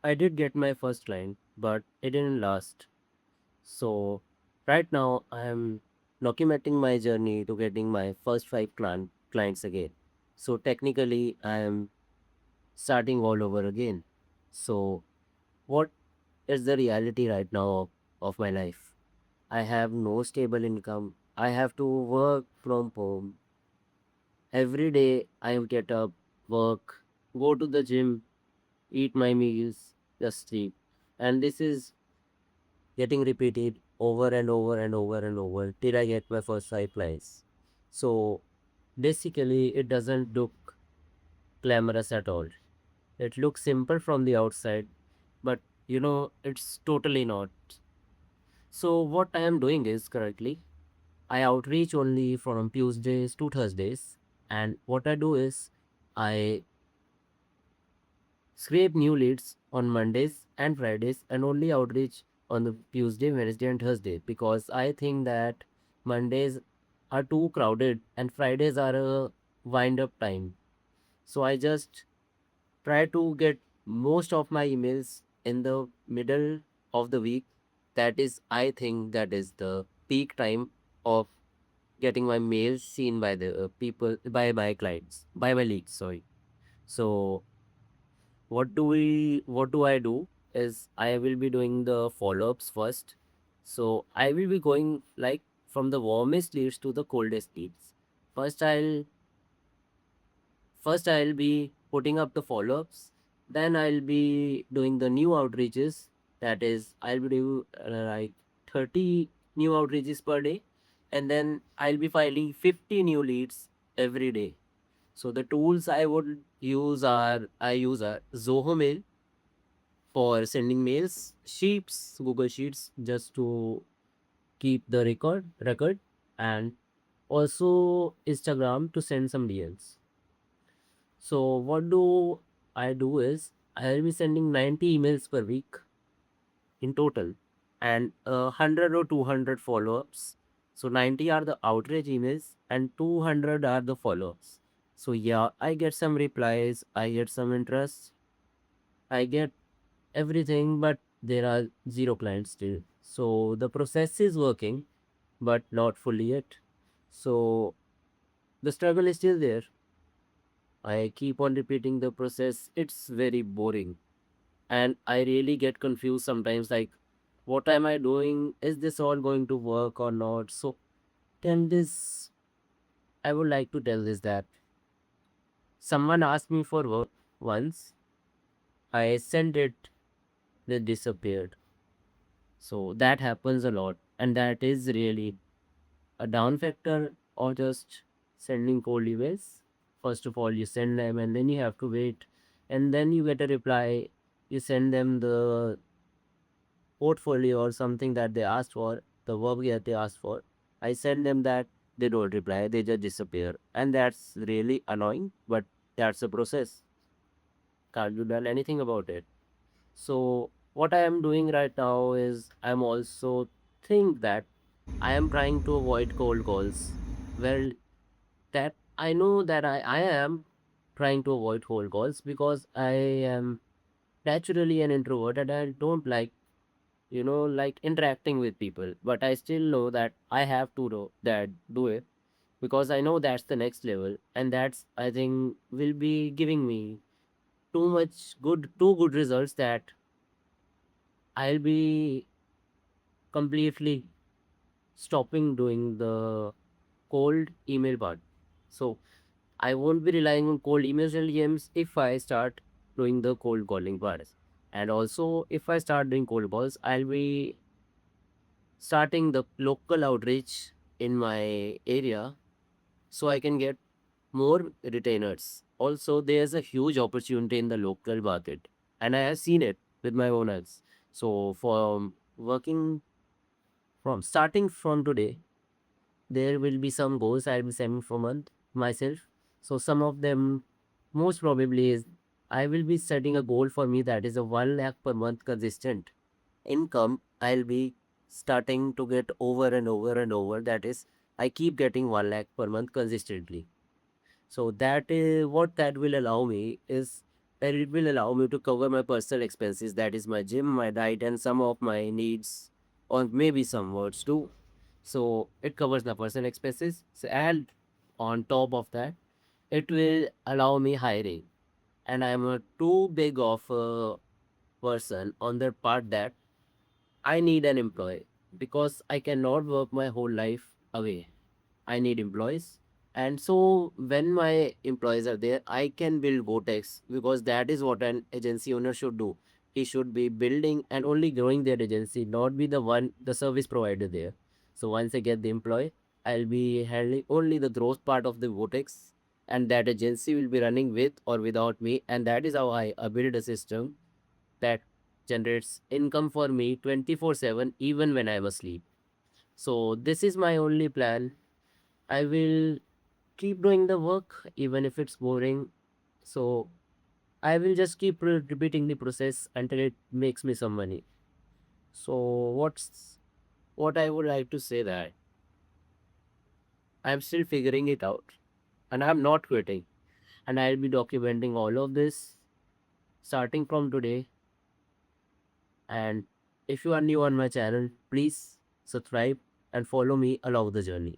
I did get my first client, but it didn't last. So right now I am documenting my journey to getting my first five clients again. So technically I am starting all over again. So what is the reality right now of my life? I have no stable income. I have to work from home. Every day I get up, work, go to the gym, eat my meals, just sleep. And this is getting repeated over and over and over and over till I get my first five clients. So basically, it doesn't look glamorous at all. It looks simple from the outside, but it's totally not. So, what I am doing is currently I outreach only from Tuesdays to Thursdays, and what I do is I scrape new leads on Mondays and Fridays and only outreach on the Tuesday, Wednesday, and Thursday because I think that Mondays are too crowded and Fridays are a wind up time. So I just try to get most of my emails in the middle of the week. That is, I think that is the peak time of getting my mails seen by the people, by my clients, by my leads. Sorry. So what do I do is I will be doing the follow-ups first. So I will be going like from the warmest leads to the coldest leads. First I'll be putting up the follow-ups, then I'll be doing the new outreaches. That is, I'll be doing like 30 new outreaches per day, and then I'll be filing 50 new leads every day. So the tools I would use are I use a Zoho Mail for sending mails, Sheets, Google Sheets, just to keep the record, and also Instagram to send some DMs. So what do I do is I'll be sending 90 emails per week in total, and 100 or 200 follow-ups. So 90 are the outrage emails and 200 are the follow-ups. So yeah, I get some replies, I get some interest, I get everything, but there are zero clients still. So the process is working, but not fully yet. So the struggle is still there. I keep on repeating the process. It's very boring. And I really get confused sometimes like, what am I doing? Is this all going to work or not? So, tell this, I would like to tell this that someone asked me for work once. I sent it, they disappeared. So, that happens a lot. And that is really a down factor or just sending cold emails. First of all, you send them and then you have to wait, and then you get a reply. You send them the portfolio or something that they asked for, the work that they asked for. I send them that, they don't reply, they just disappear. And that's really annoying, but that's the process. Can't do done anything about it. So what I am doing right now is I'm also think that I am trying to avoid cold calls. Well, that I know that I am trying to avoid cold calls because I am naturally an introvert and I don't like like interacting with people, but I still know that I have to do it because I know that's the next level, and that's, I think, will be giving me too good results that I'll be completely stopping doing the cold email part. So I won't be relying on cold emails and DMs if I start doing the cold calling parts. And also, if I start doing cold calls, I'll be starting the local outreach in my area so I can get more retainers. Also, there's a huge opportunity in the local market, and I have seen it with my own eyes. So, for working from starting from today, there will be some goals I'll be setting for month myself. So, some of them, most probably, is I will be setting a goal for me that is a 1 lakh per month consistent income. I'll be starting to get over and over and over. That is, I keep getting 1 lakh per month consistently. So that is what that will allow me is and it will allow me to cover my personal expenses, that is my gym, my diet, and some of my needs, or maybe some words too. So it covers my personal expenses. So, and on top of that, it will allow me hiring. And I'm a too big of a person on the part that I need an employee because I cannot work my whole life away. I need employees. And so when my employees are there, I can build Gotex because that is what an agency owner should do. He should be building and only growing their agency, not be the one, the service provider there. So once I get the employee, I'll be handling only the growth part of the Gotex, and that agency will be running with or without me. And that is how I build a system that generates income for me 24/7 even when I'm asleep. So this is my only plan. I will keep doing the work even if it's boring. So I will just keep repeating the process until it makes me some money. So what I would like to say that I'm still figuring it out and I'm not quitting, and I'll be documenting all of this starting from today. And if you are new on my channel, please subscribe and follow me along the journey.